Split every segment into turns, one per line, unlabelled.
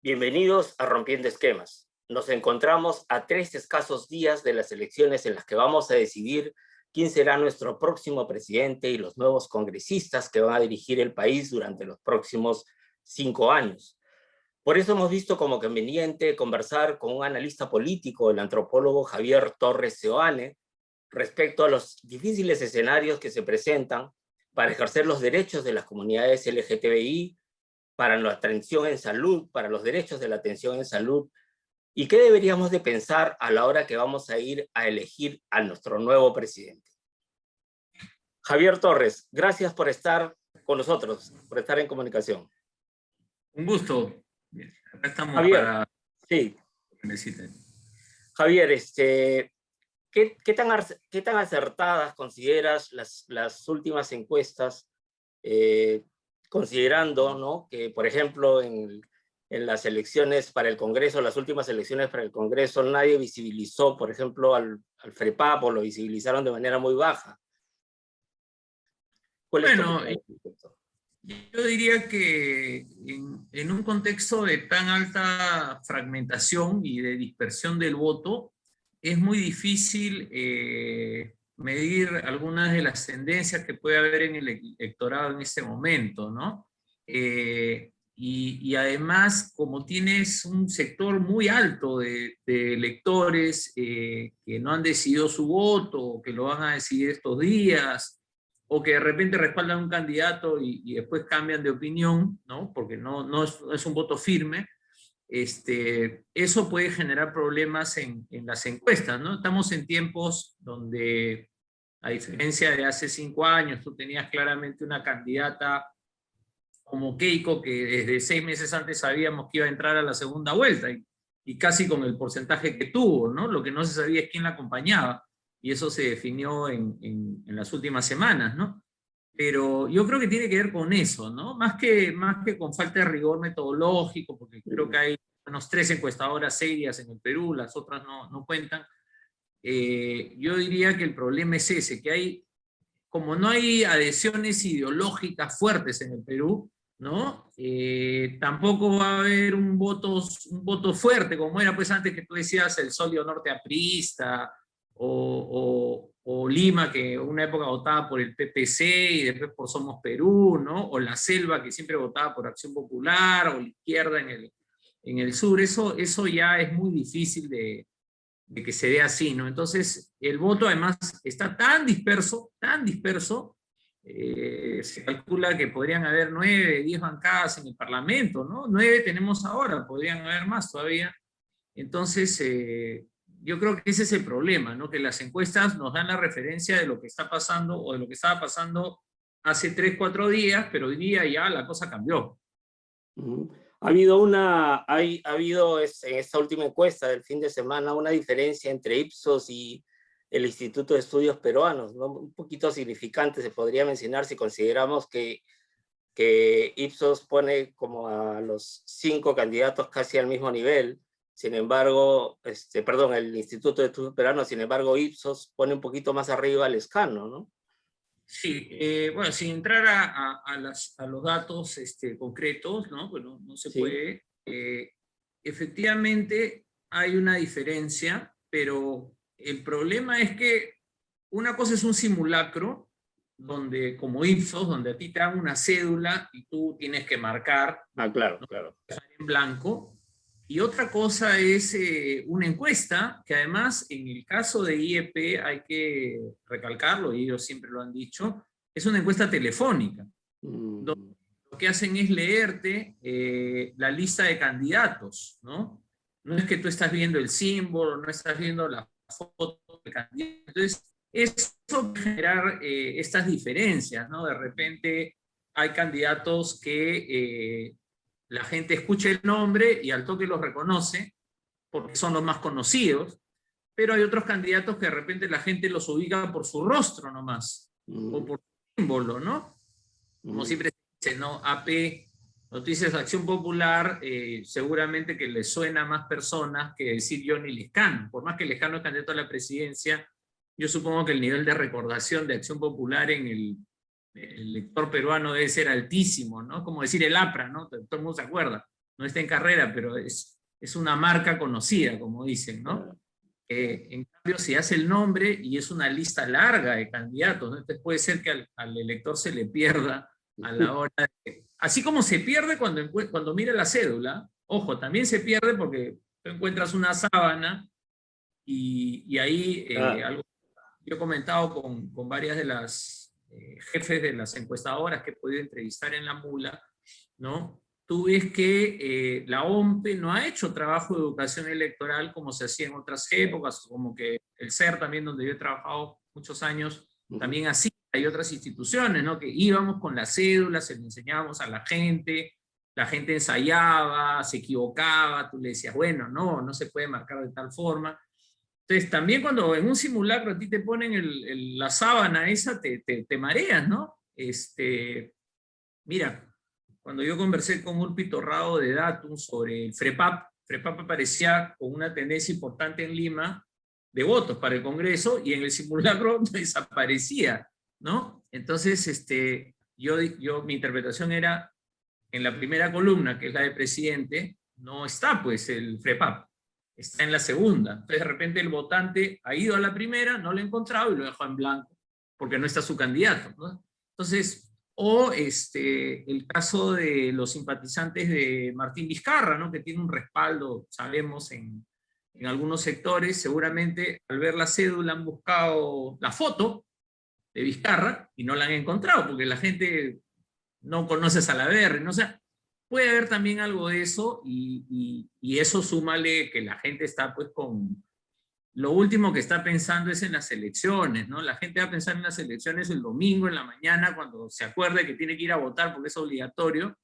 Bienvenidos a Rompiendo Esquemas. Nos encontramos a 3 escasos días de las elecciones en las que vamos a decidir quién será nuestro próximo presidente y los nuevos congresistas que van a dirigir el país durante los próximos 5 años. Por eso hemos visto como conveniente conversar con un analista político, el antropólogo Javier Torres Seoane, respecto a los difíciles escenarios que se presentan para ejercer los derechos de las comunidades LGTBI, para la atención en salud, para los derechos de la atención en salud, y qué deberíamos de pensar a la hora que vamos a ir a elegir a nuestro nuevo presidente. Javier Torres, gracias por estar con nosotros, por estar en comunicación.
Un gusto. Acá estamos
Javier,
para
sí.
que necesiten.
Javier, ¿qué tan acertadas consideras las últimas encuestas, considerando, ¿no?, que, por ejemplo, en las elecciones para el Congreso, las últimas elecciones para el Congreso, nadie visibilizó, por ejemplo, al FREPAP, o lo visibilizaron de manera muy baja? ¿Cuál es tu opinión?
Yo diría que en un contexto de tan alta fragmentación y de dispersión del voto, es muy difícil medir algunas de las tendencias que puede haber en el electorado en este momento, ¿no? Y además, como tienes un sector muy alto de electores que no han decidido su voto, o que lo van a decidir estos días, o que de repente respaldan un candidato y después cambian de opinión, ¿no? Porque no es un voto firme, eso puede generar problemas en las encuestas, ¿no? Estamos en tiempos donde, a diferencia de hace 5 años, tú tenías claramente una candidata como Keiko, que desde 6 meses antes sabíamos que iba a entrar a la segunda vuelta, y casi con el porcentaje que tuvo, ¿no? Lo que no se sabía es quién la acompañaba, y eso se definió en las últimas semanas, ¿no? Pero yo creo que tiene que ver con eso, ¿no? Más que con falta de rigor metodológico, porque creo que hay unos 3 encuestadoras serias en el Perú, las otras no cuentan. Yo diría que el problema es ese, que hay, como no hay adhesiones ideológicas fuertes en el Perú, ¿no? Tampoco va a haber un voto fuerte, como era pues antes, que tú decías el sólido norte aprista, o Lima, que una época votaba por el PPC y después por Somos Perú, ¿no? O la Selva, que siempre votaba por Acción Popular, o la izquierda en el sur. Eso ya es muy difícil de que se dé así, ¿no? Entonces, el voto además está tan disperso, se calcula que podrían haber 9, 10 bancadas en el Parlamento, ¿no? 9 tenemos ahora, podrían haber más todavía. Entonces, yo creo que ese es el problema, ¿no? Que las encuestas nos dan la referencia de lo que está pasando, o de lo que estaba pasando hace 3, 4 días, pero hoy día ya la cosa cambió.
Ha habido en esta última encuesta del fin de semana una diferencia entre Ipsos y el Instituto de Estudios Peruanos, ¿no? Un poquito significante, se podría mencionar, si consideramos que Ipsos pone como a los 5 candidatos casi al mismo nivel. Sin embargo, el Instituto de Estudios Peruanos, sin embargo, Ipsos pone un poquito más arriba al Lescano, ¿no?
Sí, bueno, sin entrar a los datos concretos, ¿no? Bueno, no se puede. Efectivamente, hay una diferencia, pero el problema es que una cosa es un simulacro, donde, como Ipsos, donde a ti te dan una cédula y tú tienes que marcar,
claro,
¿no?,
claro,
en blanco. Y otra cosa es una encuesta, que además en el caso de IEP hay que recalcarlo, y ellos siempre lo han dicho, es una encuesta telefónica. Donde lo que hacen es leerte la lista de candidatos, ¿no? No es que tú estás viendo el símbolo, no estás viendo la foto del candidato. Entonces, eso puede generar estas diferencias, ¿no? De repente hay candidatos que la gente escucha el nombre y al toque los reconoce porque son los más conocidos, pero hay otros candidatos que de repente la gente los ubica por su rostro nomás, o por su símbolo, ¿no? Como siempre se dice, ¿no? AP, Noticias de Acción Popular, seguramente que le suena a más personas que decir Johnny Lescano. Por más que Lescano es candidato a la presidencia, yo supongo que el nivel de recordación de Acción Popular en el lector peruano debe ser altísimo, ¿no? Como decir el APRA, ¿no? Todo el mundo se acuerda. no está en carrera, pero es una marca conocida, como dicen, ¿no? En cambio, si hace el nombre y es una lista larga de candidatos, ¿no? Entonces puede ser que al elector se le pierda a la hora de... Así como se pierde cuando mira la cédula, ojo, también se pierde porque tú encuentras una sábana y ahí algo yo he comentado con varias de las jefes de las encuestadoras que he podido entrevistar en La Mula, ¿no? Tú ves que la OMPE no ha hecho trabajo de educación electoral como se hacía en otras épocas, como que el CER también, donde yo he trabajado muchos años, también así. Hay otras instituciones, ¿no? Que íbamos con las cédulas, se le enseñábamos a la gente ensayaba, se equivocaba, tú le decías, bueno, no se puede marcar de tal forma. Entonces, también cuando en un simulacro a ti te ponen la sábana esa, te mareas, ¿no? Mira, cuando yo conversé con Urpi Torrado de Datum sobre el FREPAP aparecía con una tendencia importante en Lima de votos para el Congreso y en el simulacro desaparecía, ¿no? Entonces, mi interpretación era, en la primera columna, que es la de presidente, no está pues el FREPAP, está en la segunda. Entonces de repente el votante ha ido a la primera, no lo ha encontrado y lo dejó en blanco, porque no está su candidato, ¿no? Entonces, el caso de los simpatizantes de Martín Vizcarra, ¿no? Que tiene un respaldo, sabemos, en algunos sectores, seguramente al ver la cédula han buscado la foto de Vizcarra y no la han encontrado, porque la gente no conoce a Salaverry, ¿no? O sea, puede haber también algo de eso y eso súmale que la gente está pues con... Lo último que está pensando es en las elecciones, ¿no? La gente va a pensar en las elecciones el domingo en la mañana cuando se acuerde que tiene que ir a votar porque es obligatorio,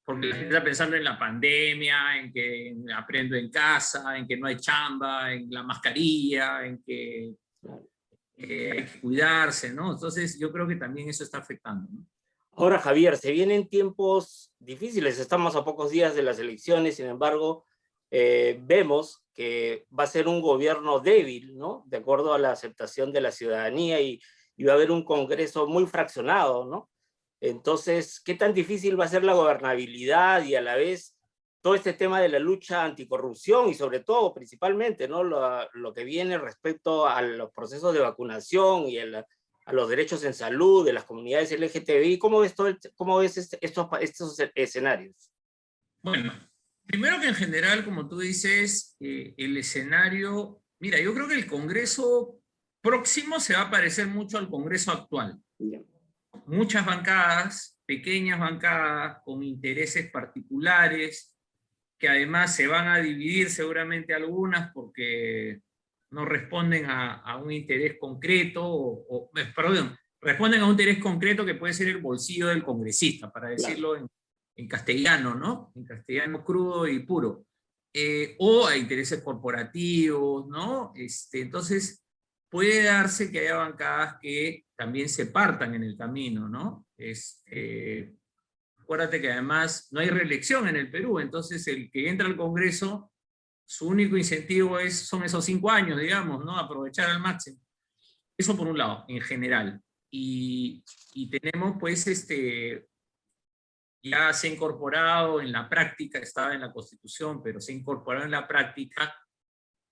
porque la gente está pensando en la pandemia, en que aprendo en casa, en que no hay chamba, en la mascarilla, en que hay que cuidarse, ¿no? Entonces yo creo que también eso está afectando, ¿no?
Ahora, Javier, se vienen tiempos difíciles, estamos a pocos días de las elecciones, sin embargo, vemos que va a ser un gobierno débil, ¿no? De acuerdo a la aceptación de la ciudadanía y va a haber un Congreso muy fraccionado, ¿no? Entonces, ¿qué tan difícil va a ser la gobernabilidad y a la vez todo este tema de la lucha anticorrupción y sobre todo, principalmente, ¿no? Lo que viene respecto a los procesos de vacunación y a los derechos en salud de las comunidades LGTBI? ¿Cómo ves, estos escenarios?
Bueno, primero que en general, como tú dices, el escenario... Mira, yo creo que el Congreso próximo se va a parecer mucho al Congreso actual.
Bien.
Muchas bancadas, pequeñas bancadas, con intereses particulares, que además se van a dividir seguramente algunas porque no responden a un interés concreto, perdón, responden a un interés concreto que puede ser el bolsillo del congresista, para decirlo en castellano, ¿no? En castellano crudo y puro. O a intereses corporativos, ¿no? Entonces, puede darse que haya bancadas que también se partan en el camino, ¿no? Acuérdate que además no hay reelección en el Perú, entonces el que entra al Congreso, su único incentivo son esos 5 años, digamos, ¿no? Aprovechar al máximo. Eso por un lado, en general. Y tenemos pues ya se ha incorporado en la práctica, estaba en la Constitución, pero se ha incorporado en la práctica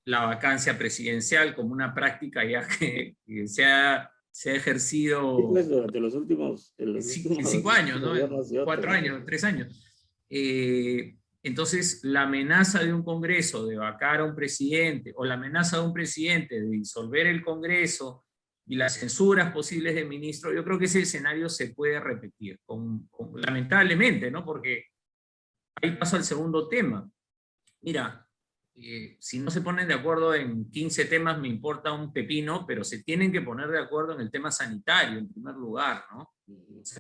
la vacancia presidencial como una práctica ya que se ha ejercido...
Sí, pues, durante los últimos...
En 5 años, ¿no? En 4 años, 3 años. Entonces, la amenaza de un Congreso de vacar a un presidente, o la amenaza de un presidente de disolver el Congreso, y las censuras posibles de ministros, yo creo que ese escenario se puede repetir, lamentablemente, ¿no? Porque ahí paso al segundo tema. Mira, si no se ponen de acuerdo en 15 temas, me importa un pepino, pero se tienen que poner de acuerdo en el tema sanitario, en primer lugar, ¿no?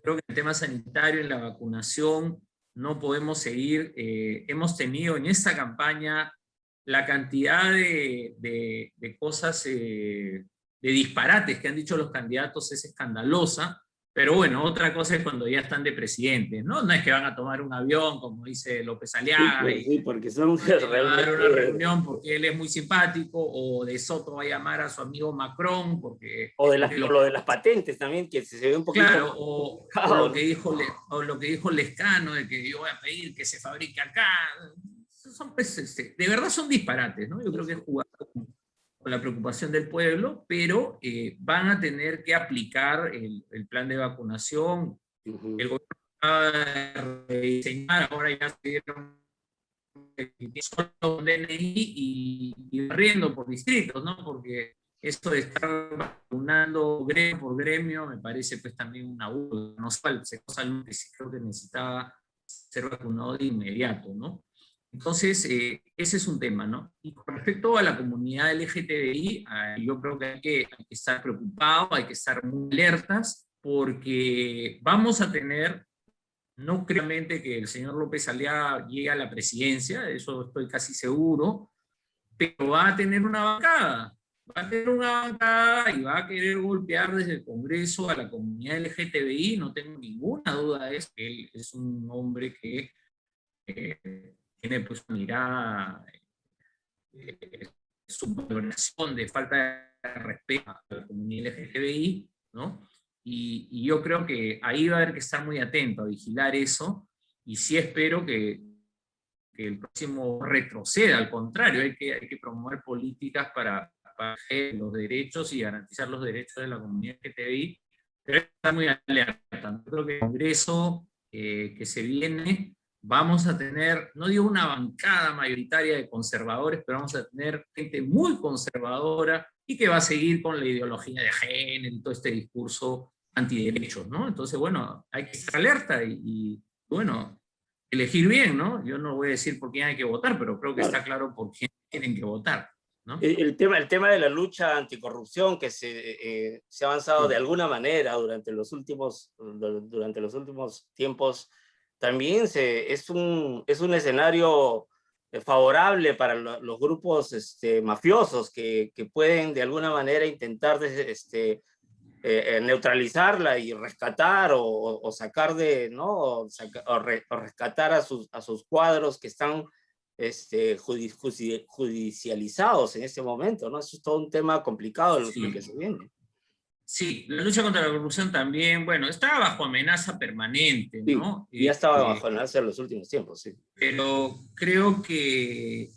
Creo que en el tema sanitario, en la vacunación, no podemos seguir. Hemos tenido en esta campaña la cantidad de cosas, de disparates que han dicho los candidatos es escandalosa, Pero bueno, otra cosa es cuando ya están de presidente, ¿no? No es que van a tomar un avión, como dice López Aliaga,
Sí, sí, porque son
va a dar una
realmente...
reunión porque él es muy simpático, o De Soto va a llamar a su amigo Macron porque,
O,
porque
o
lo,
lo de las patentes también, que se ve un poquito
claro,
más
o
complicado,
lo
¿no?
que dijo o lo que dijo Lescano de que yo voy a pedir que se fabrique acá. Son, pues, de verdad son disparates, ¿no? Yo creo que es jugar con la preocupación del pueblo, pero van a tener que aplicar el plan de vacunación.
Ujú.
El gobierno va a rediseñar, ahora ya se dieron solo un DNI y barriendo por distritos, ¿no? Porque esto de estar vacunando gremio por gremio me parece pues también una burla. No sé, el sector salud que sí creo que necesitaba ser vacunado de inmediato, ¿no? Entonces, ese es un tema, ¿no? Y con respecto a la comunidad LGTBI, yo creo que hay que estar preocupados, hay que estar muy alertas, porque vamos a tener, no creo realmente que el señor López Aliaga llegue a la presidencia, de eso estoy casi seguro, pero va a tener una bancada. Va a tener una bancada y va a querer golpear desde el Congreso a la comunidad LGTBI, no tengo ninguna duda de eso. Él es un hombre que tiene pues una mirada, su valoración de falta de respeto a la comunidad LGTBI, ¿no? Y yo creo que ahí va a haber que estar muy atento a vigilar eso, y sí espero que el próximo retroceda, al contrario, hay que promover políticas para los derechos y garantizar los derechos de la comunidad LGTBI, pero hay que estar muy alerta. Yo creo que el Congreso que se viene, vamos a tener, no digo una bancada mayoritaria de conservadores, pero vamos a tener gente muy conservadora y que va a seguir con la ideología de género y todo este discurso antiderechos, ¿no? Entonces, bueno, hay que estar alerta y bueno, elegir bien, ¿no? Yo no voy a decir por quién hay que votar, pero creo que está
Claro.
claro por quién tienen que votar, ¿no?
El tema de la lucha anticorrupción que se ha avanzado de
Sí,
alguna manera durante los últimos tiempos, también es un escenario favorable para los grupos mafiosos que pueden de alguna manera intentar neutralizarla y rescatar o sacar de, ¿no? O rescatar a sus cuadros que están judicializados en este momento, ¿no? Eso es todo un tema complicado lo que
sí.
se viene.
Sí, la lucha contra la corrupción también, bueno, está bajo amenaza permanente,
Sí,
¿no?
ya estaba bajo amenaza en los últimos tiempos, sí.
Pero creo que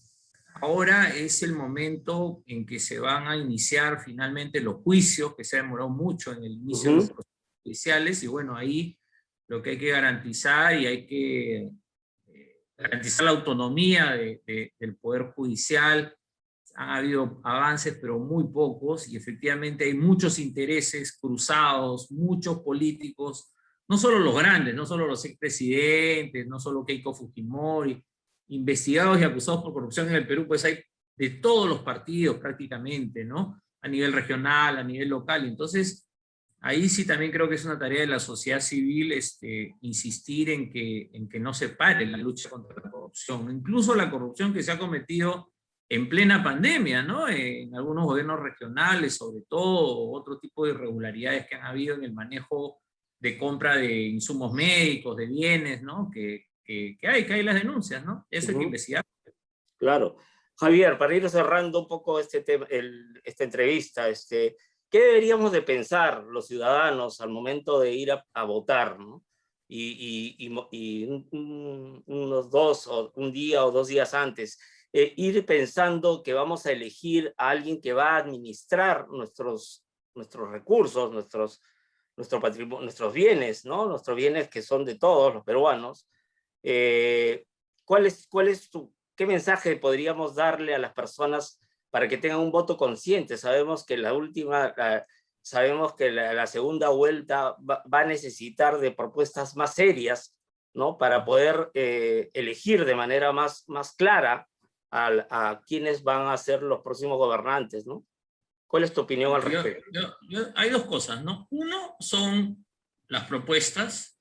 ahora es el momento en que se van a iniciar finalmente los juicios, que se ha demorado mucho en el inicio de los procesos judiciales, y bueno, ahí lo que hay que garantizar y hay que garantizar la autonomía del Poder Judicial. Han habido avances, pero muy pocos, y efectivamente hay muchos intereses cruzados, muchos políticos, no solo los grandes, no solo los expresidentes, no solo Keiko Fujimori, investigados y acusados por corrupción en el Perú, pues hay de todos los partidos prácticamente, ¿no? A nivel regional, a nivel local. Entonces, ahí sí también creo que es una tarea de la sociedad civil insistir en que no se pare la lucha contra la corrupción. Incluso la corrupción que se ha cometido en plena pandemia, ¿no? En algunos gobiernos regionales, sobre todo, otro tipo de irregularidades que han habido en el manejo de compra de insumos médicos, de bienes, ¿no? Que hay las denuncias, ¿no? Eso hay que investigar.
Claro. Javier, para ir cerrando un poco esta entrevista, ¿qué deberíamos de pensar los ciudadanos al momento de ir a votar, ¿no? Y unos un día o 2 días antes, ir pensando que vamos a elegir a alguien que va a administrar nuestros recursos, nuestro patrimonio, nuestros bienes, ¿no? Nuestros bienes que son de todos los peruanos. ¿Qué mensaje podríamos darle a las personas para que tengan un voto consciente? Sabemos que la segunda vuelta va a necesitar de propuestas más serias, ¿no? Para poder elegir de manera más clara a quienes van a ser los próximos gobernantes, ¿no? ¿Cuál es tu opinión al respecto?
Hay dos cosas, ¿no? Uno son las propuestas.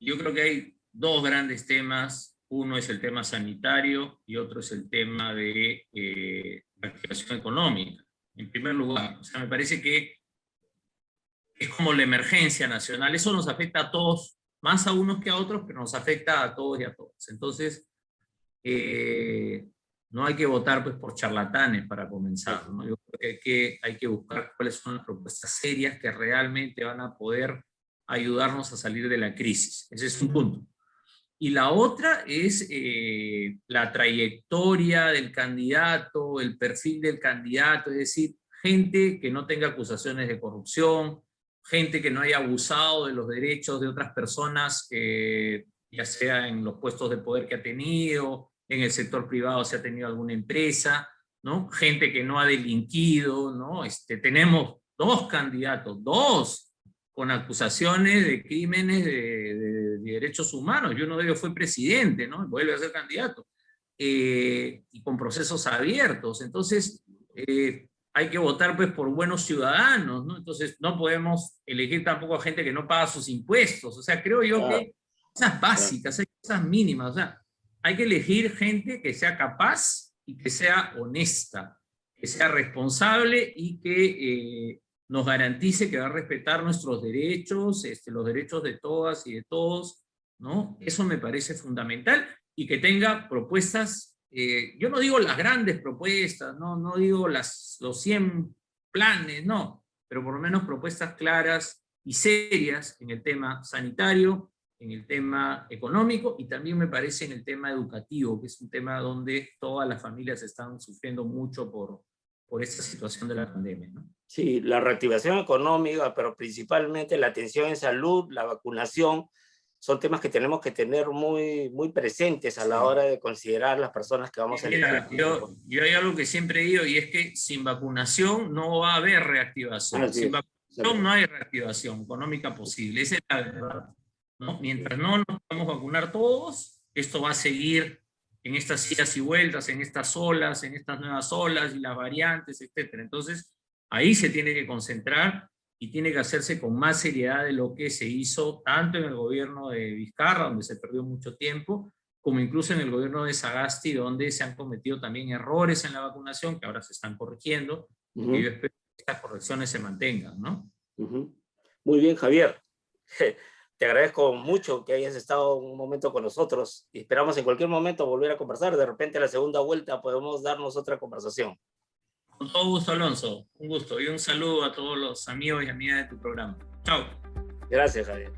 Yo creo que hay dos grandes temas. Uno es el tema sanitario y otro es el tema de reactivación económica. En primer lugar, o sea, me parece que es como la emergencia nacional. Eso nos afecta a todos, más a unos que a otros, pero nos afecta a todos y a todas. Entonces, no hay que votar pues, por charlatanes para comenzar, ¿no? Yo creo que hay que buscar cuáles son las propuestas serias que realmente van a poder ayudarnos a salir de la crisis. Ese es un punto. Y la otra es la trayectoria del candidato, el perfil del candidato, es decir, gente que no tenga acusaciones de corrupción, gente que no haya abusado de los derechos de otras personas, ya sea en los puestos de poder que ha tenido, en el sector privado si ha tenido alguna empresa, ¿no? Gente que no ha delinquido, ¿no? Tenemos dos candidatos, dos, con acusaciones de crímenes de derechos humanos, y uno de ellos fue presidente, ¿no? Vuelve a ser candidato, y con procesos abiertos. Entonces, hay que votar pues, por buenos ciudadanos, ¿no? Entonces, no podemos elegir tampoco a gente que no paga sus impuestos. O sea, creo yo que cosas básicas, hay cosas mínimas. O sea, hay que elegir gente que sea capaz y que sea honesta, que sea responsable y que nos garantice que va a respetar nuestros derechos, los derechos de todas y de todos, ¿no? Eso me parece fundamental, y que tenga propuestas, yo no digo las grandes propuestas, no digo los 100 planes, no, pero por lo menos propuestas claras y serias en el tema sanitario, en el tema económico, y también me parece en el tema educativo, que es un tema donde todas las familias están sufriendo mucho por esta situación de la pandemia, ¿no?
Sí, la reactivación económica, pero principalmente la atención en salud, la vacunación, son temas que tenemos que tener muy presentes a la hora de considerar las personas que vamos a elegir.
Yo hay algo que siempre digo, y es que sin vacunación no va a haber reactivación. Sin vacunación no hay reactivación económica posible. Esa es la verdad, ¿no? Mientras no nos podamos vacunar todos, esto va a seguir en estas idas y vueltas, en estas olas, en estas nuevas olas y las variantes, etc. Entonces, ahí se tiene que concentrar y tiene que hacerse con más seriedad de lo que se hizo tanto en el gobierno de Vizcarra, donde se perdió mucho tiempo, como incluso en el gobierno de Sagasti, donde se han cometido también errores en la vacunación, que ahora se están corrigiendo, y que yo espero que estas correcciones se mantengan, ¿no?
Muy bien, Javier. Te agradezco mucho que hayas estado un momento con nosotros y esperamos en cualquier momento volver a conversar. De repente, a la segunda vuelta podemos darnos otra conversación.
Con todo gusto, Alonso. Un gusto y un saludo a todos los amigos y amigas de tu programa. Chao.
Gracias, Javier.